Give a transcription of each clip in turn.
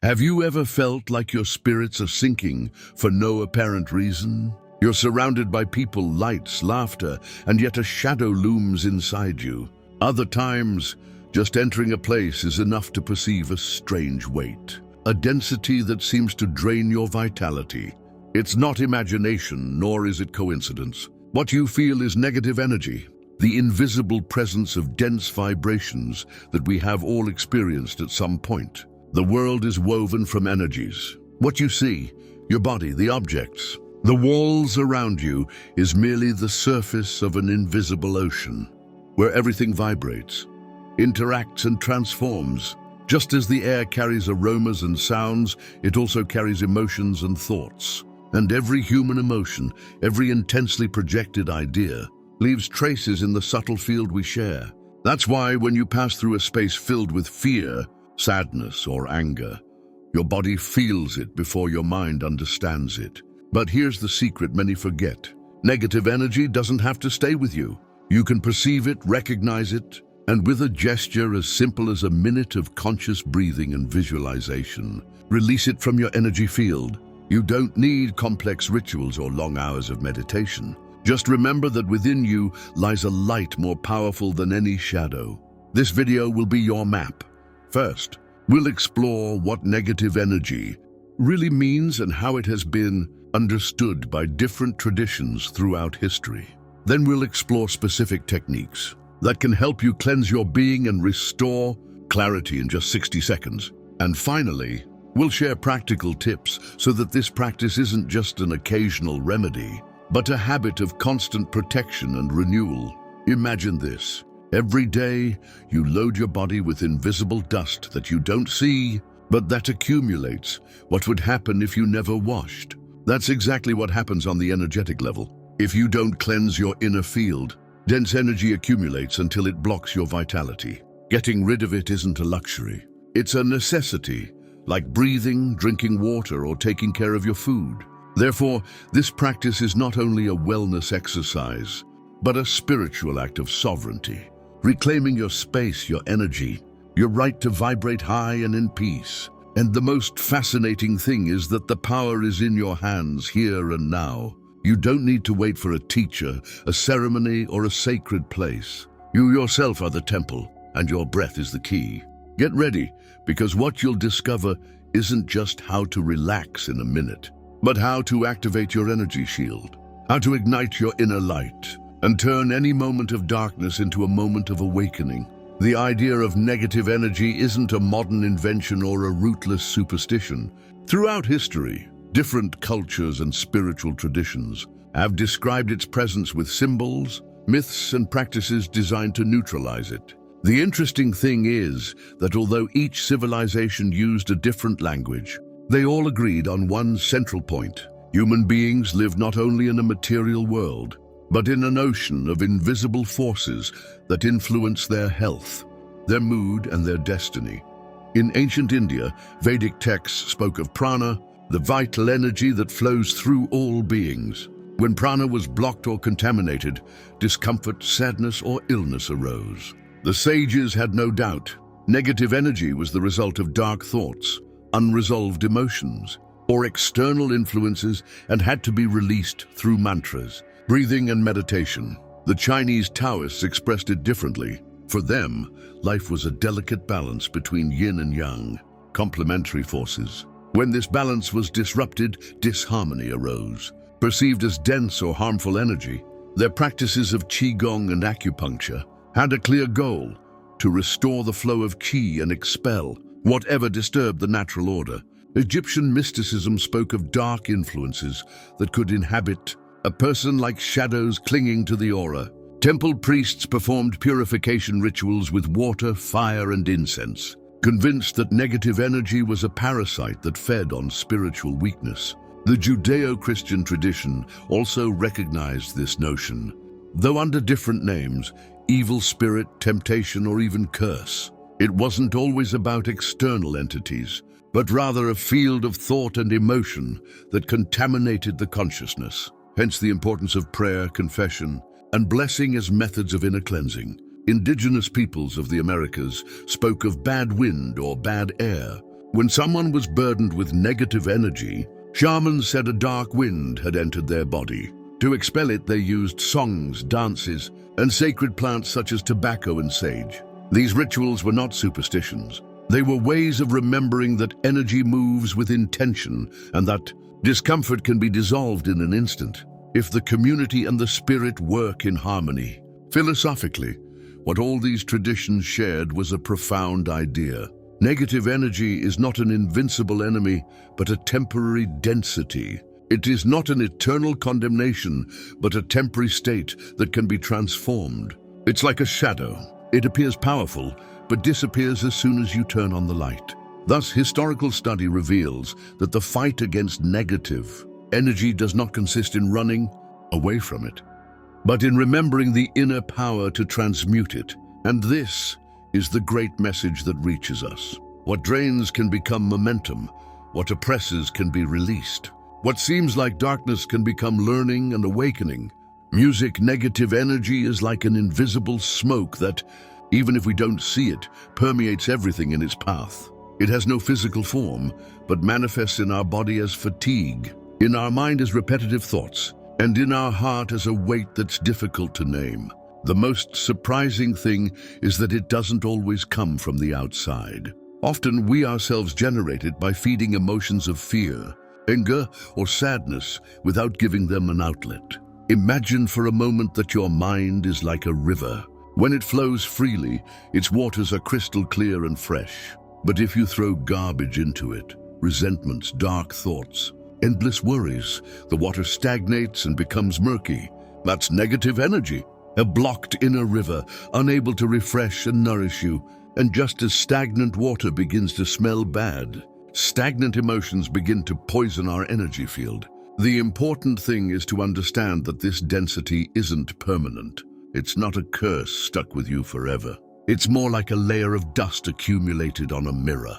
Have you ever felt like your spirits are sinking for no apparent reason? You're surrounded by people, lights, laughter, and yet a shadow looms inside you. Other times, just entering a place is enough to perceive a strange weight, a density that seems to drain your vitality. It's not imagination, nor is it coincidence. What you feel is negative energy, the invisible presence of dense vibrations that we have all experienced at some point. The world is woven from energies. What you see, your body, the objects, the walls around you is merely the surface of an invisible ocean, where everything vibrates, interacts and transforms. Just as the air carries aromas and sounds, it also carries emotions and thoughts. And every human emotion, every intensely projected idea, leaves traces in the subtle field we share. That's why when you pass through a space filled with fear, sadness or anger, your body feels it before your mind understands it. But here's the secret many forget. Negative energy doesn't have to stay with you. You can perceive it, recognize it, and with a gesture as simple as a minute of conscious breathing and visualization, release it from your energy field. You don't need complex rituals or long hours of meditation. Just remember that within you lies a light more powerful than any shadow. This video will be your map. First, we'll explore what negative energy really means and how it has been understood by different traditions throughout history. Then we'll explore specific techniques that can help you cleanse your being and restore clarity in just 60 seconds. And finally, we'll share practical tips so that this practice isn't just an occasional remedy, but a habit of constant protection and renewal. Imagine this. Every day, you load your body with invisible dust that you don't see, but that accumulates. What would happen if you never washed? That's exactly what happens on the energetic level. If you don't cleanse your inner field, dense energy accumulates until it blocks your vitality. Getting rid of it isn't a luxury. It's a necessity, like breathing, drinking water, or taking care of your food. Therefore, this practice is not only a wellness exercise, but a spiritual act of sovereignty, reclaiming your space, your energy, your right to vibrate high and in peace. And the most fascinating thing is that the power is in your hands here and now. You don't need to wait for a teacher, a ceremony, or a sacred place. You yourself are the temple, and your breath is the key. Get ready, because what you'll discover isn't just how to relax in a minute, but how to activate your energy shield, how to ignite your inner light, and turn any moment of darkness into a moment of awakening. The idea of negative energy isn't a modern invention or a rootless superstition. Throughout history, different cultures and spiritual traditions have described its presence with symbols, myths, and practices designed to neutralize it. The interesting thing is that although each civilization used a different language, they all agreed on one central point. Human beings live not only in a material world, but in an ocean of invisible forces that influence their health, their mood, and their destiny. In ancient India, Vedic texts spoke of prana, the vital energy that flows through all beings. When prana was blocked or contaminated, discomfort, sadness, or illness arose. The sages had no doubt. Negative energy was the result of dark thoughts, unresolved emotions, or external influences, and had to be released through mantras, breathing, and meditation. The Chinese Taoists expressed it differently. For them, life was a delicate balance between yin and yang, complementary forces. When this balance was disrupted, disharmony arose. Perceived as dense or harmful energy, their practices of qigong and acupuncture had a clear goal: to restore the flow of qi and expel whatever disturbed the natural order. Egyptian mysticism spoke of dark influences that could inhabit a person, like shadows clinging to the aura. Temple priests performed purification rituals with water, fire, and incense, convinced that negative energy was a parasite that fed on spiritual weakness. The Judeo-Christian tradition also recognized this notion, though under different names: evil spirit, temptation, or even curse. It wasn't always about external entities, but rather a field of thought and emotion that contaminated the consciousness. Hence the importance of prayer, confession, and blessing as methods of inner cleansing. Indigenous peoples of the Americas spoke of bad wind or bad air, When someone was burdened with negative energy, shamans said a dark wind had entered their body. To expel it, they used songs, dances, and sacred plants such as tobacco and sage. These rituals were not superstitions. They were ways of remembering that energy moves with intention and that discomfort can be dissolved in an instant if the community and the spirit work in harmony. Philosophically, what all these traditions shared was a profound idea. Negative energy is not an invincible enemy, but a temporary density. It is not an eternal condemnation, but a temporary state that can be transformed. It's like a shadow. It appears powerful, but disappears as soon as you turn on the light. Thus, historical study reveals that the fight against negative energy does not consist in running away from it, but in remembering the inner power to transmute it. And this is the great message that reaches us. What drains can become momentum. What oppresses can be released. What seems like darkness can become learning and awakening. Music, negative energy is like an invisible smoke that, even if we don't see it, permeates everything in its path. It has no physical form, but manifests in our body as fatigue, in our mind as repetitive thoughts, and in our heart as a weight that's difficult to name. The most surprising thing is that it doesn't always come from the outside. Often we ourselves generate it by feeding emotions of fear, anger, or sadness without giving them an outlet. Imagine for a moment that your mind is like a river. When it flows freely, its waters are crystal clear and fresh. But if you throw garbage into it, resentments, dark thoughts, endless worries, the water stagnates and becomes murky. That's negative energy, a blocked inner river, unable to refresh and nourish you. And just as stagnant water begins to smell bad, stagnant emotions begin to poison our energy field. The important thing is to understand that this density isn't permanent. It's not a curse stuck with you forever. It's more like a layer of dust accumulated on a mirror.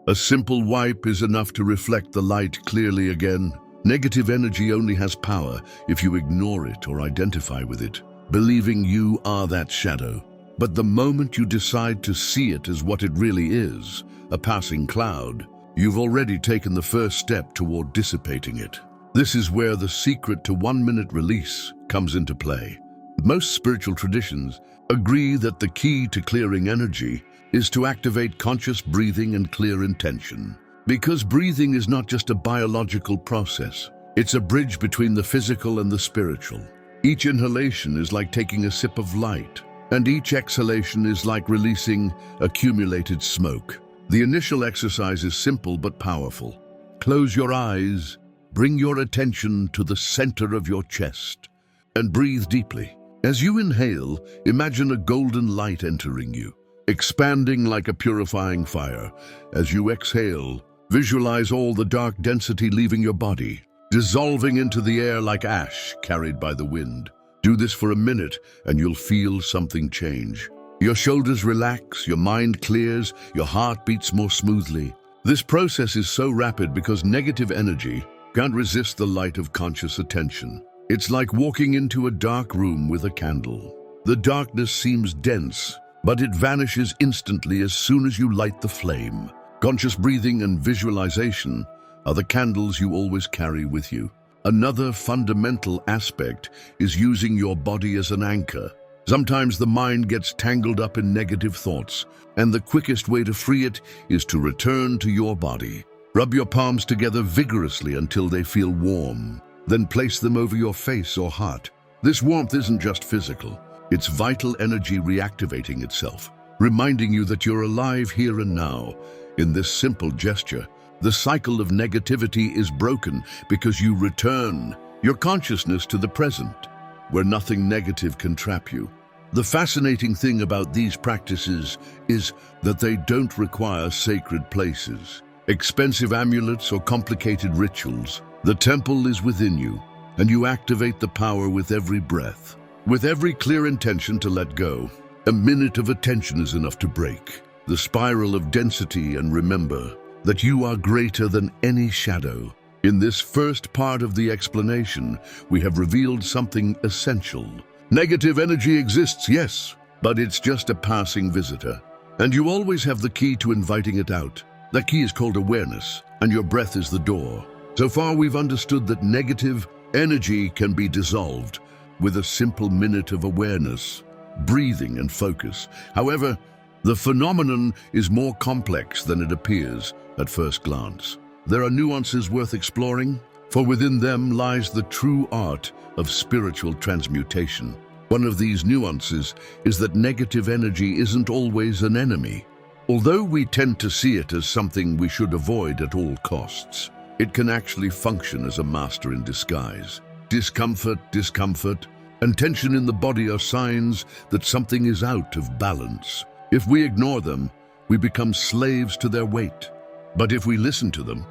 A simple wipe is enough to reflect the light clearly again. Negative energy only has power if you ignore it or identify with it, believing you are that shadow. But the moment you decide to see it as what it really is, a passing cloud, you've already taken the first step toward dissipating it. This is where the secret to 1-minute release comes into play. Most spiritual traditions agree that the key to clearing energy is to activate conscious breathing and clear intention. Because breathing is not just a biological process, it's a bridge between the physical and the spiritual. Each inhalation is like taking a sip of light, and each exhalation is like releasing accumulated smoke. The initial exercise is simple but powerful. Close your eyes, bring your attention to the center of your chest, and breathe deeply. As you inhale, imagine a golden light entering you, expanding like a purifying fire. As you exhale, visualize all the dark density leaving your body, dissolving into the air like ash carried by the wind. Do this for a minute and you'll feel something change. Your shoulders relax, your mind clears, your heart beats more smoothly. This process is so rapid because negative energy can't resist the light of conscious attention. It's like walking into a dark room with a candle. The darkness seems dense, but it vanishes instantly as soon as you light the flame. Conscious breathing and visualization are the candles you always carry with you. Another fundamental aspect is using your body as an anchor. Sometimes the mind gets tangled up in negative thoughts, and the quickest way to free it is to return to your body. Rub your palms together vigorously until they feel warm. Then place them over your face or heart. This warmth isn't just physical. It's vital energy reactivating itself, reminding you that you're alive here and now. In this simple gesture, the cycle of negativity is broken because you return your consciousness to the present, where nothing negative can trap you. The fascinating thing about these practices is that they don't require sacred places, expensive amulets, or complicated rituals. The temple is within you, and you activate the power with every breath. With every clear intention to let go, a minute of attention is enough to break the spiral of density and remember that you are greater than any shadow. In this first part of the explanation, we have revealed something essential. Negative energy exists, yes, but it's just a passing visitor, and you always have the key to inviting it out. That key is called awareness, and your breath is the door. So far, we've understood that negative energy can be dissolved with a simple minute of awareness, breathing, and focus. However, the phenomenon is more complex than it appears at first glance. There are nuances worth exploring, for within them lies the true art of spiritual transmutation. One of these nuances is that negative energy isn't always an enemy. Although we tend to see it as something we should avoid at all costs, it can actually function as a master in disguise. Discomfort, and tension in the body are signs that something is out of balance. If we ignore them, we become slaves to their weight. But if we listen to them,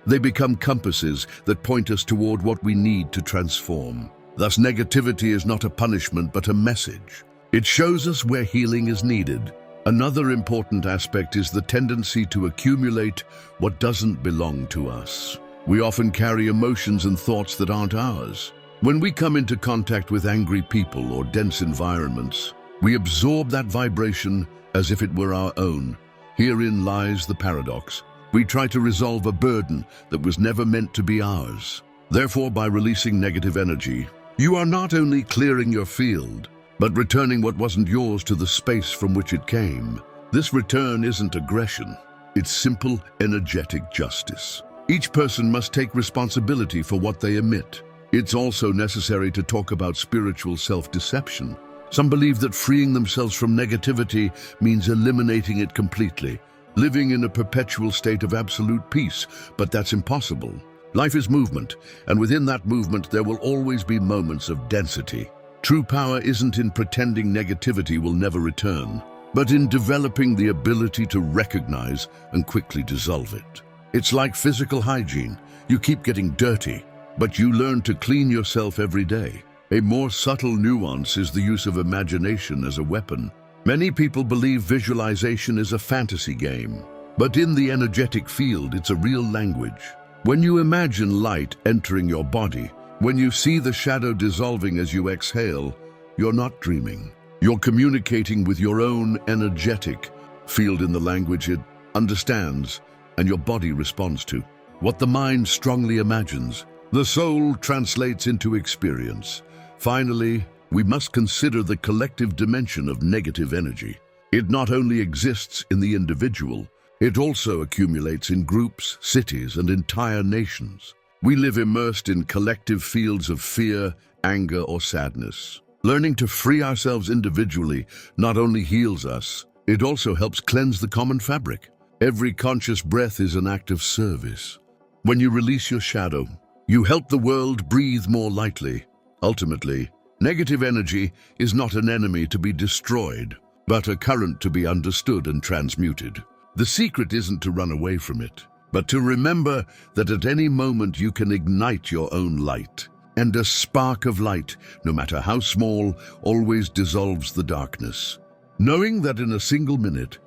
they become compasses that point us toward what we need to transform. Thus, negativity is not a punishment but a message. It shows us where healing is needed. Another important aspect is the tendency to accumulate what doesn't belong to us. We often carry emotions and thoughts that aren't ours. When we come into contact with angry people or dense environments, we absorb that vibration as if it were our own. Herein lies the paradox. We try to resolve a burden that was never meant to be ours. Therefore, by releasing negative energy, you are not only clearing your field, but returning what wasn't yours to the space from which it came. This return isn't aggression. It's simple, energetic justice. Each person must take responsibility for what they emit. It's also necessary to talk about spiritual self-deception. Some believe that freeing themselves from negativity means eliminating it completely, living in a perpetual state of absolute peace, but that's impossible. Life is movement, and within that movement there will always be moments of density. True power isn't in pretending negativity will never return, but in developing the ability to recognize and quickly dissolve it. It's like physical hygiene. You keep getting dirty, but you learn to clean yourself every day. A more subtle nuance is the use of imagination as a weapon. Many people believe visualization is a fantasy game, but in the energetic field, it's a real language. When you imagine light entering your body, when you see the shadow dissolving as you exhale, you're not dreaming. You're communicating with your own energetic field in the language it understands and your body responds to. What the mind strongly imagines, the soul translates into experience. Finally, we must consider the collective dimension of negative energy. It not only exists in the individual, it also accumulates in groups, cities, and entire nations. We live immersed in collective fields of fear, anger, or sadness. Learning to free ourselves individually not only heals us, it also helps cleanse the common fabric. Every conscious breath is an act of service. When you release your shadow, you help the world breathe more lightly. Ultimately, negative energy is not an enemy to be destroyed, but a current to be understood and transmuted. The secret isn't to run away from it, but to remember that at any moment you can ignite your own light. And a spark of light, no matter how small, always dissolves the darkness. Knowing that in a single minute,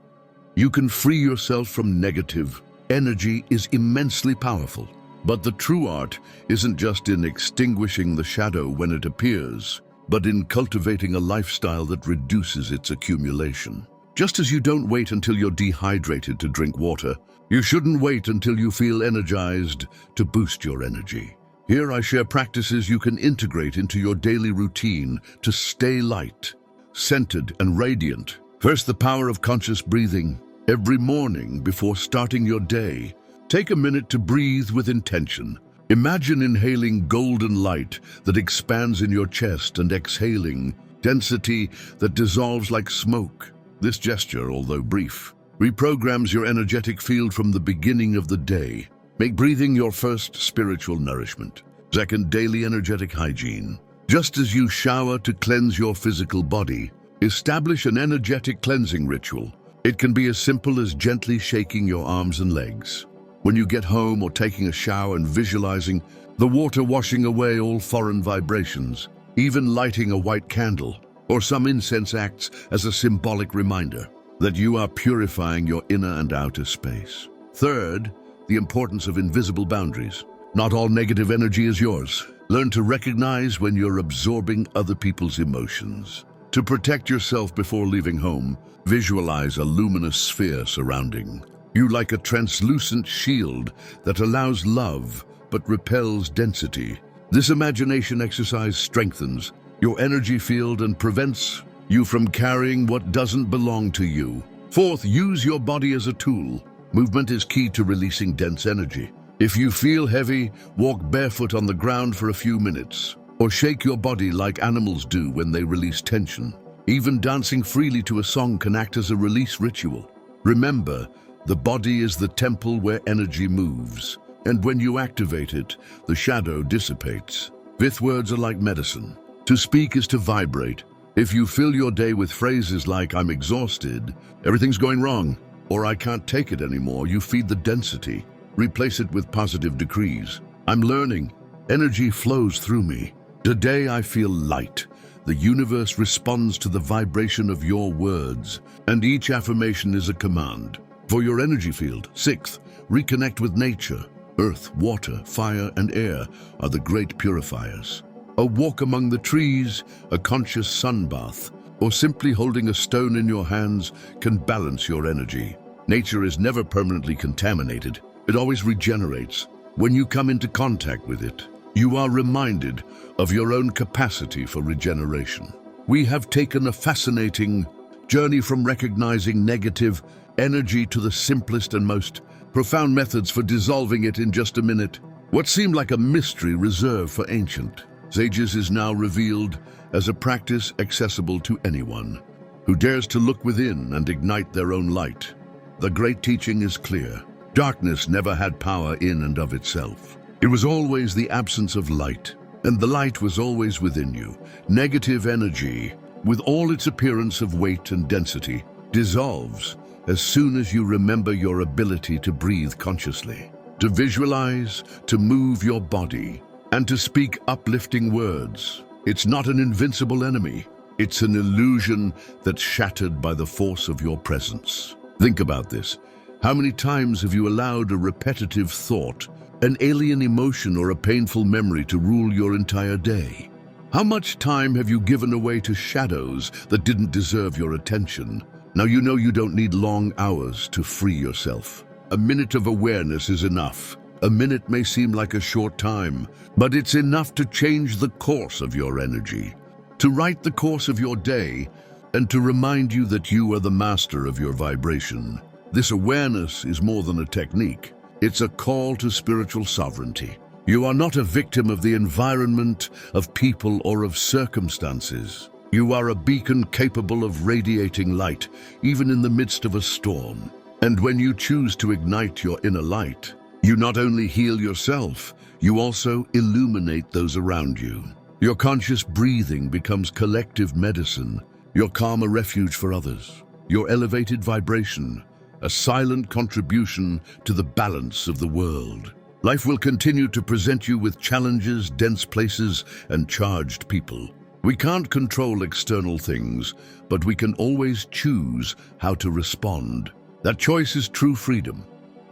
you can free yourself from negative energy is immensely powerful. But the true art isn't just in extinguishing the shadow when it appears, but in cultivating a lifestyle that reduces its accumulation. Just as you don't wait until you're dehydrated to drink water, you shouldn't wait until you feel energized to boost your energy. Here I share practices you can integrate into your daily routine to stay light, centered, and radiant. First, the power of conscious breathing. Every morning before starting your day, take a minute to breathe with intention. Imagine inhaling golden light that expands in your chest and exhaling density that dissolves like smoke. This gesture, although brief, reprograms your energetic field from the beginning of the day. Make breathing your first spiritual nourishment. Second, daily energetic hygiene. Just as you shower to cleanse your physical body, establish an energetic cleansing ritual. It can be as simple as gently shaking your arms and legs when you get home, or taking a shower and visualizing the water washing away all foreign vibrations. Even lighting a white candle or some incense acts as a symbolic reminder that you are purifying your inner and outer space. Third, the importance of invisible boundaries. Not all negative energy is yours. Learn to recognize when you're absorbing other people's emotions. To protect yourself before leaving home, visualize a luminous sphere surrounding You like a translucent shield that allows love but repels density. This imagination exercise strengthens your energy field and prevents you from carrying what doesn't belong to you. Fourth, use your body as a tool. Movement is key to releasing dense energy. If you feel heavy, walk barefoot on the ground for a few minutes, or shake your body like animals do when they release tension. Even dancing freely to a song can act as a release ritual. Remember, the body is the temple where energy moves, and when you activate it, the shadow dissipates. Fifth, words are like medicine. To speak is to vibrate. If you fill your day with phrases like, "I'm exhausted," "everything's going wrong," or "I can't take it anymore," you feed the density. Replace it with positive decrees. "I'm learning. Energy flows through me. Today I feel light." The universe responds to the vibration of your words, and each affirmation is a command for your energy field. Sixth, reconnect with nature. Earth, water, fire, and air are the great purifiers. A walk among the trees, a conscious sun bath, or simply holding a stone in your hands can balance your energy. Nature is never permanently contaminated. It always regenerates. When you come into contact with it, you are reminded of your own capacity for regeneration. We have taken a fascinating journey from recognizing negative energy to the simplest and most profound methods for dissolving it in just a minute. What seemed like a mystery reserved for ancient sages is now revealed as a practice accessible to anyone who dares to look within and ignite their own light. The great teaching is clear. Darkness never had power in and of itself. It was always the absence of light, and the light was always within you. Negative energy, with all its appearance of weight and density, dissolves as soon as you remember your ability to breathe consciously, to visualize, to move your body, and to speak uplifting words. It's not an invincible enemy. It's an illusion that's shattered by the force of your presence. Think about this. How many times have you allowed a repetitive thought, an alien emotion, or a painful memory to rule your entire day? How much time have you given away to shadows that didn't deserve your attention? Now you know you don't need long hours to free yourself. A minute of awareness is enough. A minute may seem like a short time, but it's enough to change the course of your energy, to write the course of your day, and to remind you that you are the master of your vibration. This awareness is more than a technique. It's a call to spiritual sovereignty. You are not a victim of the environment, of people, or of circumstances. You are a beacon capable of radiating light, even in the midst of a storm. And when you choose to ignite your inner light, you not only heal yourself, you also illuminate those around you. Your conscious breathing becomes collective medicine, your calm a refuge for others, your elevated vibration a silent contribution to the balance of the world. Life will continue to present you with challenges, dense places, and charged people. We can't control external things, but we can always choose how to respond. That choice is true freedom,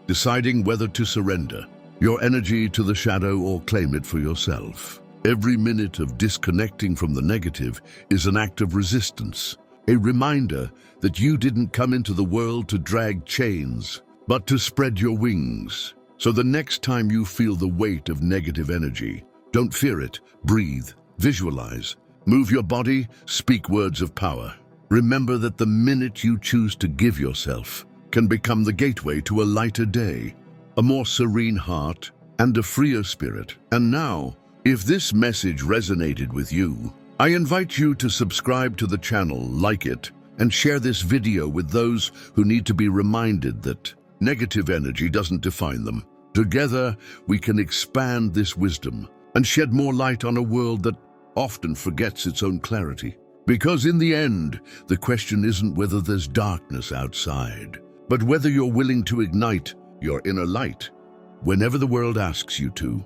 deciding whether to surrender your energy to the shadow or claim it for yourself. Every minute of disconnecting from the negative is an act of resistance, a reminder that you didn't come into the world to drag chains, but to spread your wings. So the next time you feel the weight of negative energy, don't fear it. Breathe, visualize, move your body, speak words of power. Remember that the minute you choose to give yourself can become the gateway to a lighter day, a more serene heart, and a freer spirit. And now, if this message resonated with you, I invite you to subscribe to the channel, like it, and share this video with those who need to be reminded that negative energy doesn't define them. Together, we can expand this wisdom and shed more light on a world that often forgets its own clarity. Because in the end, the question isn't whether there's darkness outside, but whether you're willing to ignite your inner light whenever the world asks you to.